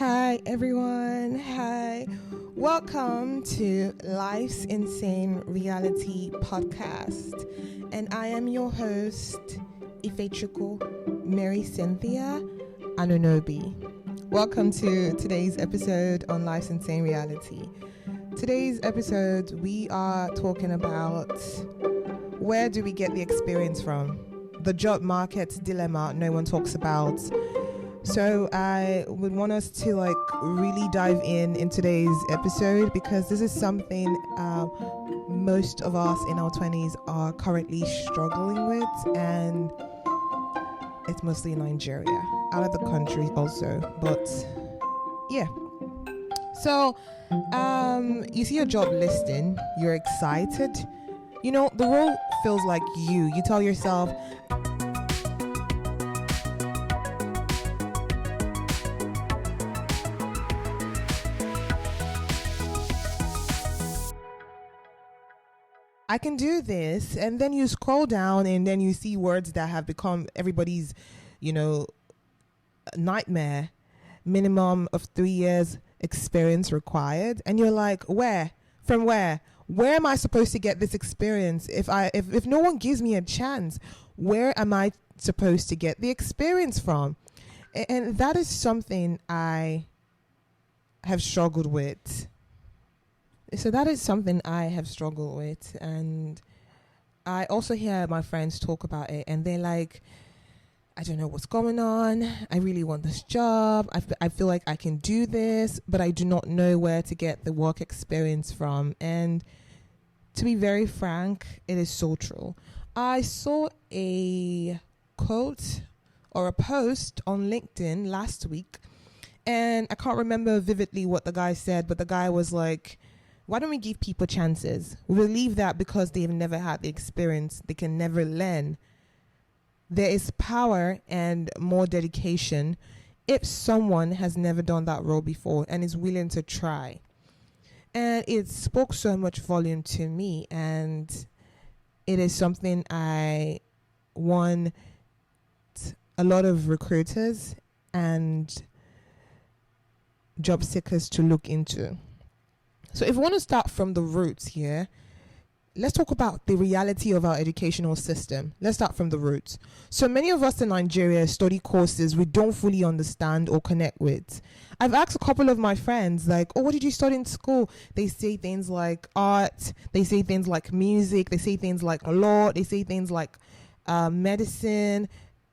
Hi everyone, hi. Welcome to Life's Insane Reality Podcast. And I am your host, Ifechukwu Mary-cynthia, anunobi. Welcome to today's episode on Life's Insane Reality. Today's episode, we are talking about where do we get the experience from? The job market dilemma no one talks about. So I would want us to really dive in today's episode because this is something most of us in our 20s are currently struggling with, and it's mostly in Nigeria, out of the country also, but yeah. So you see a job listing, you're excited, the role feels like you tell yourself, I can do this, and then you scroll down and then you see words that have become everybody's, nightmare. Minimum of 3 years experience required, and you're like, where? From where? Where am I supposed to get this experience? If no one gives me a chance, where am I supposed to get the experience from? And that is something I have struggled with. So that is something I have struggled with, and I also hear my friends talk about it, and they're like, I don't know what's going on. I really want this job. I feel like I can do this, but I do not know where to get the work experience from. And to be very frank, it is so true. I saw a quote or a post on LinkedIn last week, and I can't remember vividly what the guy said, but the guy was like, why don't we give people chances? We believe that because they've never had the experience, they can never learn. There is power and more dedication if someone has never done that role before and is willing to try. And it spoke so much volume to me, and it is something I want a lot of recruiters and job seekers to look into. So if we want to start from the roots here, let's talk about the reality of our educational system. Let's start from the roots. So many of us in Nigeria study courses we don't fully understand or connect with. I've asked a couple of my friends, what did you study in school? They say things like art, they say things like music, they say things like law, they say things like medicine.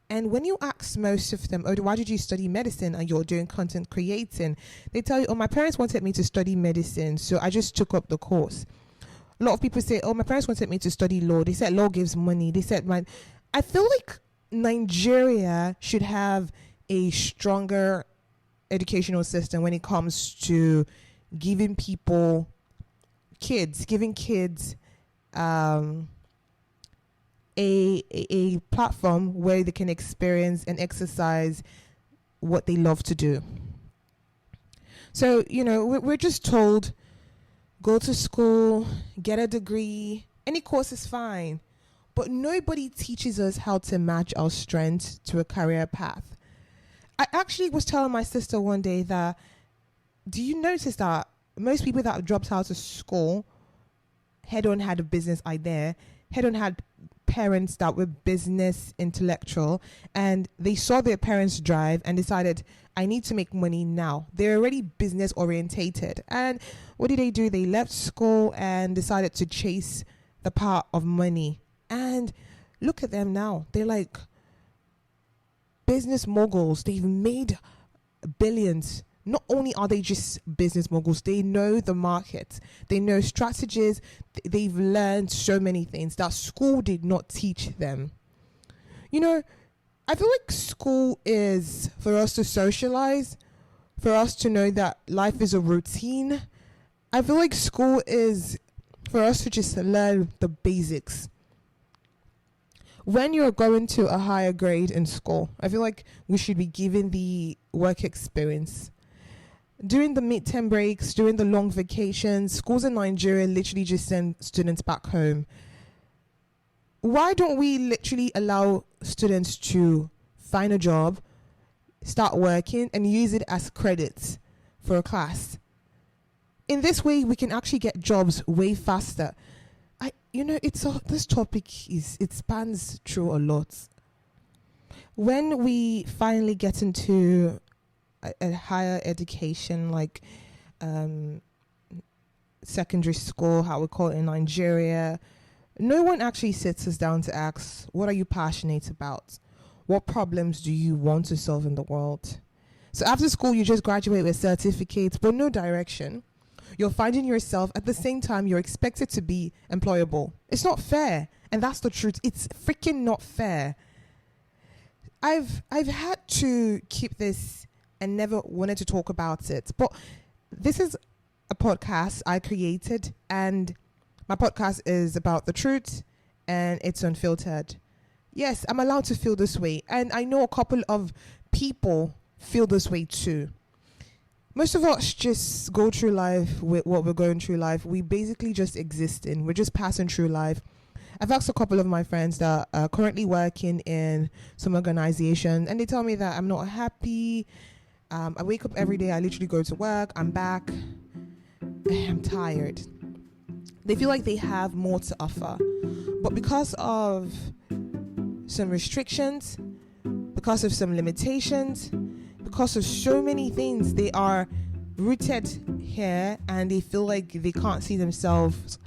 And when you ask most of them, why did you study medicine and you're doing content creating? They tell you, my parents wanted me to study medicine, so I just took up the course. A lot of people say, my parents wanted me to study law. They said law gives money. They said, I feel like Nigeria should have a stronger educational system when it comes to giving kids, a platform where they can experience and exercise what they love to do. So, we're just told, go to school, get a degree, any course is fine. But nobody teaches us how to match our strengths to a career path. I actually was telling my sister one day that, do you notice that most people that dropped out of school head-on had a business idea, head-on had parents that were business intellectual, and they saw their parents drive and decided, I need to make money now. They're already business orientated. And what did they do? They left school and decided to chase the power of money. And look at them now. They're like business moguls. They've made billions. Not only are they just business moguls, they know the market. They know strategies. They've learned so many things that school did not teach them. I feel like school is for us to socialize, for us to know that life is a routine. I feel like school is for us to just learn the basics. When you're going to a higher grade in school, I feel like we should be given the work experience. During the midterm breaks, during the long vacations, schools in Nigeria literally just send students back home. Why don't we literally allow students to find a job, start working and use it as credits for a class. In this way, we can actually get jobs way faster. This topic it spans through a lot. When we finally get into a higher education, like secondary school, how we call it in Nigeria, no one actually sits us down to ask, what are you passionate about? What problems do you want to solve in the world? So after school, you just graduate with certificates, but no direction. You're finding yourself at the same time you're expected to be employable. It's not fair. And that's the truth. It's freaking not fair. I've had to keep this and never wanted to talk about it. But this is a podcast I created, and my podcast is about the truth and it's unfiltered. Yes, I'm allowed to feel this way. And I know a couple of people feel this way too. Most of us just go through life with what we're going through life. We basically just existing. We're just passing through life. I've asked a couple of my friends that are currently working in some organization, and they tell me that I'm not happy. I wake up every day. I literally go to work. I'm back. I'm tired. They feel like they have more to offer. But because of some restrictions, because of some limitations, because of so many things, they are rooted here and they feel like they can't see themselves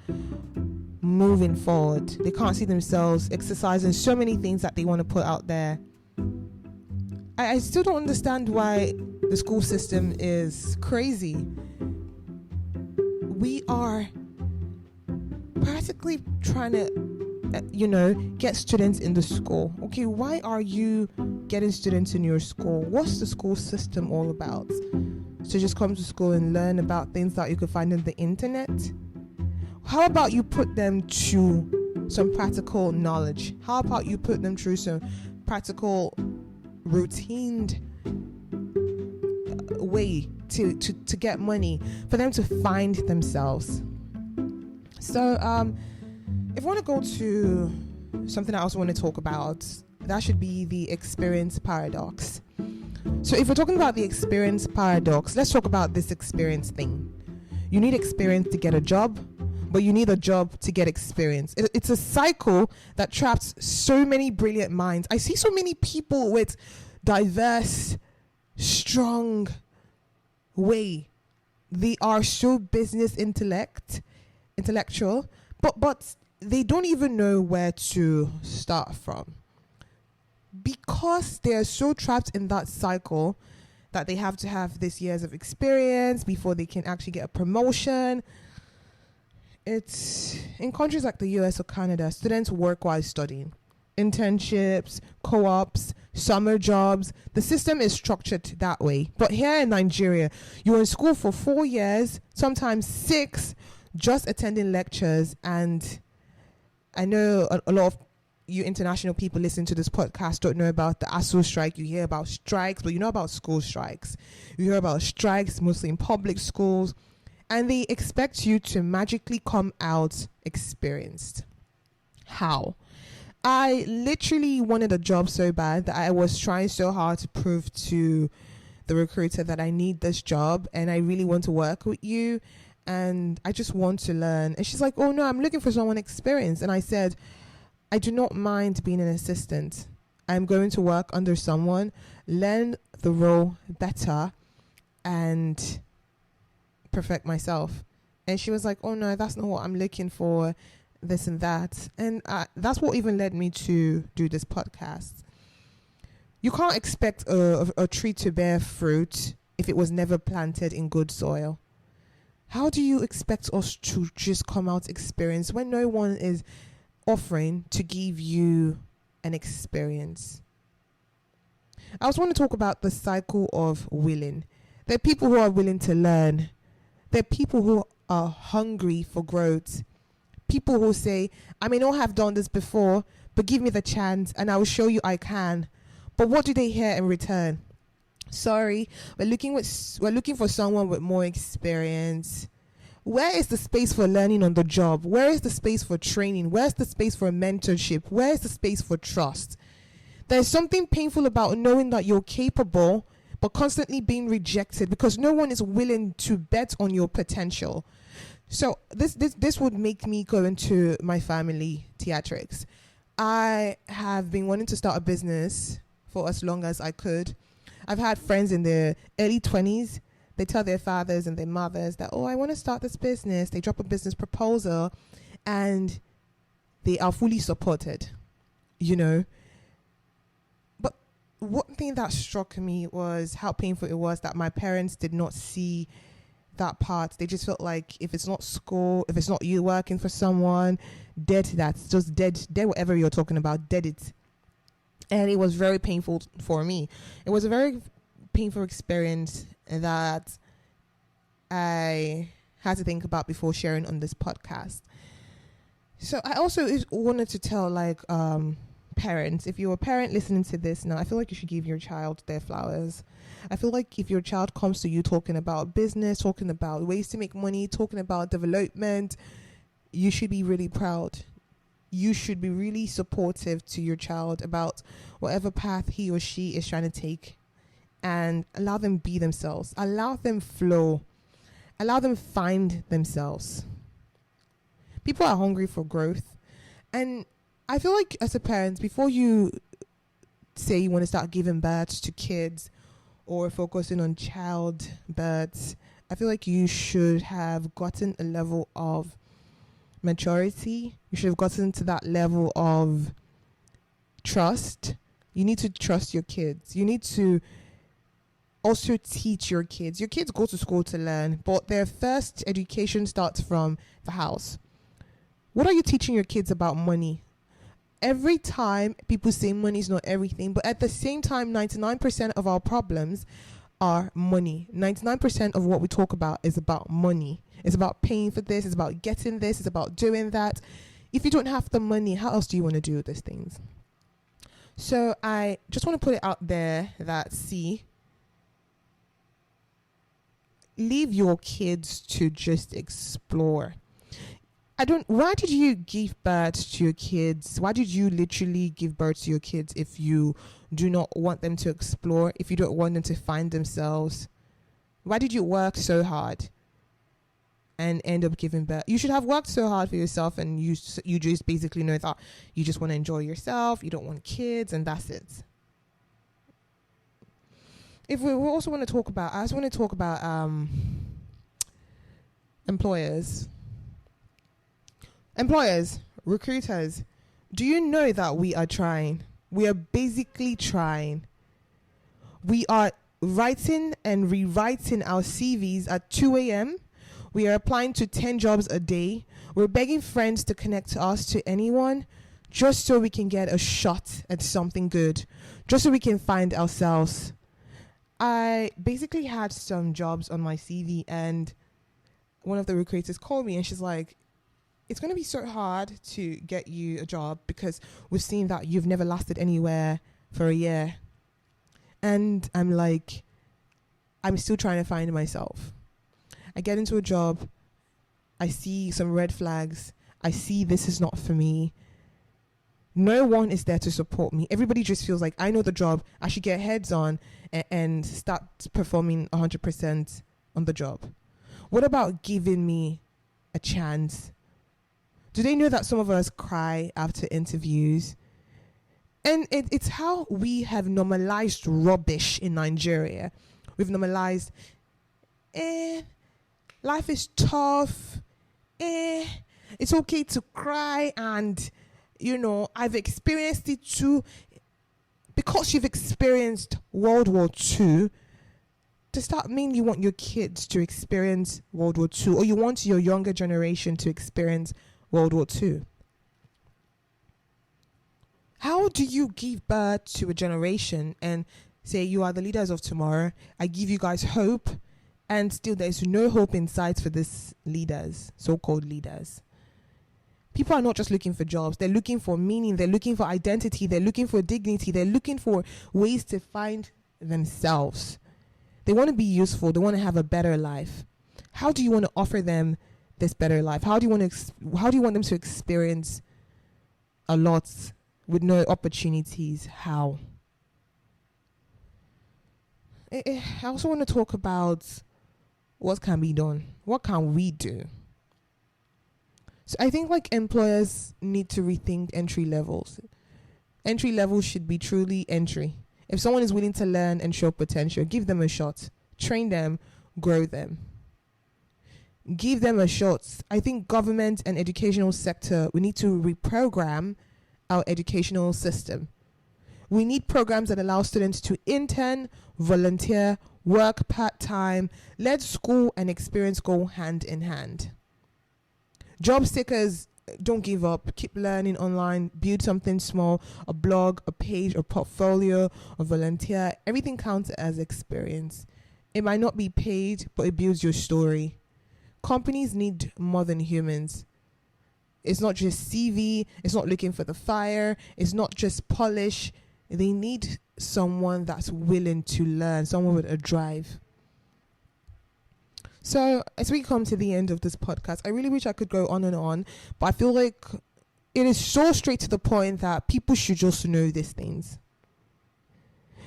moving forward. They can't see themselves exercising so many things that they want to put out there. I still don't understand why the school system is crazy. We are practically trying to get students in the school. Okay, why are you getting students in your school? What's the school system all about? So just come to school and learn about things that you could find on the internet? How about you put them to some practical knowledge? How about you put them through some practical routine way to get money for them to find themselves? So if I want to go to something I also want to talk about, that should be the experience paradox. So if we're talking about the experience paradox, let's talk about this experience thing. You need experience to get a job, but you need a job to get experience. It's a cycle that traps so many brilliant minds. I see so many people with diverse, strong way. They are so business intellectual, but they don't even know where to start from, because they're so trapped in that cycle that they have to have this years of experience before they can actually get a promotion. It's in countries like the US or Canada, students work while studying. Internships, co-ops, summer jobs. The system is structured that way. But here in Nigeria, you're in school for 4 years, sometimes 6, just attending lectures. And I know a lot of you international people listening to this podcast don't know about the ASU strike. You hear about strikes, but you know about school strikes. You hear about strikes mostly in public schools, and they expect you to magically come out experienced. How? I literally wanted a job so bad that I was trying so hard to prove to the recruiter that I need this job and I really want to work with you and I just want to learn. And she's like, oh no, I'm looking for someone experienced. And I said, I do not mind being an assistant. I'm going to work under someone, learn the role better, and perfect myself. And she was like, oh no, that's not what I'm looking for, this and that. And that's what even led me to do this podcast. You can't expect a tree to bear fruit if it was never planted in good soil. How do you expect us to just come out experienced when no one is offering to give you an experience? I also want to talk about the cycle of willing. There are people who are willing to learn. There are people who are hungry for growth. People who say, I may not have done this before, but give me the chance and I will show you I can. But what do they hear in return? Sorry, we're looking for someone with more experience. Where is the space for learning on the job? Where is the space for training? Where's the space for mentorship? Where is the space for trust? There's something painful about knowing that you're capable but constantly being rejected because no one is willing to bet on your potential. So this would make me go into my family theatrics. I have been wanting to start a business for as long as I could. I've had friends in their early 20s. They tell their fathers and their mothers that, oh, I want to start this business. They drop a business proposal and they are fully supported, you know. But one thing that struck me was how painful it was that my parents did not see that part. They just felt like if it's not school, if it's not you working for someone, dead that's just dead whatever you're talking about, dead it. And it was very painful for me. It was a very painful experience that I had to think about before sharing on this podcast. So I also wanted to tell parents, if you're a parent listening to this now, I feel like you should give your child their flowers. I feel like if your child comes to you talking about business, talking about ways to make money, talking about development, you should be really proud. You should be really supportive to your child about whatever path he or she is trying to take, and allow them be themselves. Allow them flow. Allow them find themselves. People are hungry for growth. And I feel like as a parent, before you say you want to start giving birth to kids or focusing on childbirth, I feel like you should have gotten a level of maturity. You should have gotten to that level of trust. You need to trust your kids. You need to also teach your kids. Your kids go to school to learn, but their first education starts from the house. What are you teaching your kids about money? Every time people say money is not everything, but at the same time, 99% of our problems are money. 99% of what we talk about is about money. It's about paying for this. It's about getting this. It's about doing that. If you don't have the money, how else do you want to do these things? So I just want to put it out there that, leave your kids to just explore. Why did you give birth to your kids? Why did you literally give birth to your kids if you do not want them to explore, if you don't want them to find themselves? Why did you work so hard and end up giving birth? You should have worked so hard for yourself, and you just basically know that you just want to enjoy yourself, you don't want kids, and that's it. If we also want to talk about, I also want to talk about employers, recruiters. Do you know that we are trying? We are basically trying. We are writing and rewriting our CVs at 2 a.m. We are applying to 10 jobs a day. We're begging friends to connect us to anyone just so we can get a shot at something good, just so we can find ourselves. I basically had some jobs on my CV, and one of the recruiters called me and she's like, it's going to be so hard to get you a job because we've seen that you've never lasted anywhere for a year. And I'm like, I'm still trying to find myself. I get into a job. I see some red flags. I see this is not for me. No one is there to support me. Everybody just feels like I know the job. I should get heads on and start performing 100% on the job. What about giving me a chance? Do they know that some of us cry after interviews? And it's how we have normalized rubbish in Nigeria. We've normalized, life is tough. It's okay to cry, and, I've experienced it too. Because you've experienced World War II, does that mean you want your kids to experience World War II, or you want your younger generation to experience World War II? How do you give birth to a generation and say you are the leaders of tomorrow? I give you guys hope, and still there's no hope in sight for these leaders, so-called leaders. People are not just looking for jobs. They're looking for meaning. They're looking for identity. They're looking for dignity. They're looking for ways to find themselves. They want to be useful. They want to have a better life. How do you want to offer them this better life? How do you want them to experience a lot with no opportunities? How? I also want to talk about what can be done. What can we do? So I think like employers need to rethink entry levels. Entry levels should be truly entry. If someone is willing to learn and show potential, give them a shot. Train them, grow them. Give them a shot. I think government and educational sector, we need to reprogram our educational system. We need programs that allow students to intern, volunteer, work part-time. Let school and experience go hand in hand. Job seekers, don't give up. Keep learning online. Build something small, a blog, a page, a portfolio, a volunteer. Everything counts as experience. It might not be paid, but it builds your story. Companies need more than humans. It's not just CV. It's not looking for the fire. It's not just polish. They need someone that's willing to learn, someone with a drive. So as we come to the end of this podcast, I really wish I could go on and on, but I feel like it is so straight to the point that people should just know these things.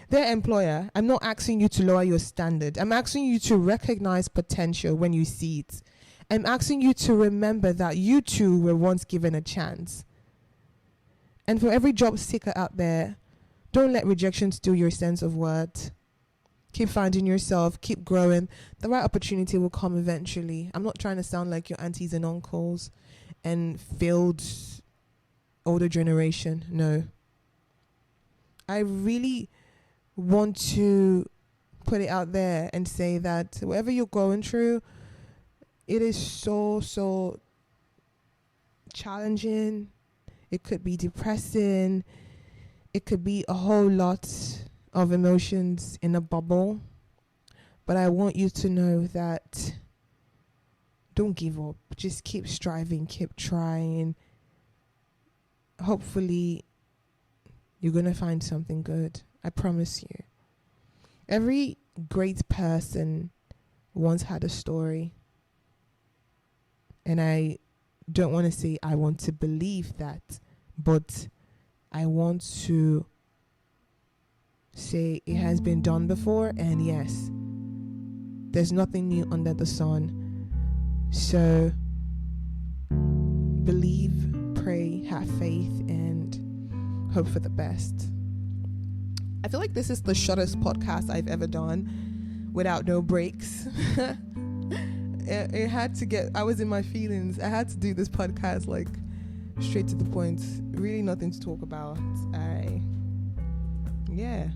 Their employer, I'm not asking you to lower your standard. I'm asking you to recognize potential when you see it. I'm asking you to remember that you too were once given a chance. And for every job seeker out there, don't let rejection steal your sense of worth. Keep finding yourself, keep growing. The right opportunity will come eventually. I'm not trying to sound like your aunties and uncles and failed older generation. No. I really want to put it out there and say that whatever you're going through, it is so challenging. It could be depressing. It could be a whole lot of emotions in a bubble. But I want you to know that don't give up. Just keep striving, keep trying. Hopefully, you're going to find something good. I promise you. Every great person once had a story. And I don't want to say I want to believe that, but I want to say it has been done before, and yes, there's nothing new under the sun. So believe, pray, have faith, and hope for the best. I feel like this is the shortest podcast I've ever done without no breaks. It had to get, I was in my feelings. I had to do this podcast like straight to the point. Really nothing to talk about. Yeah.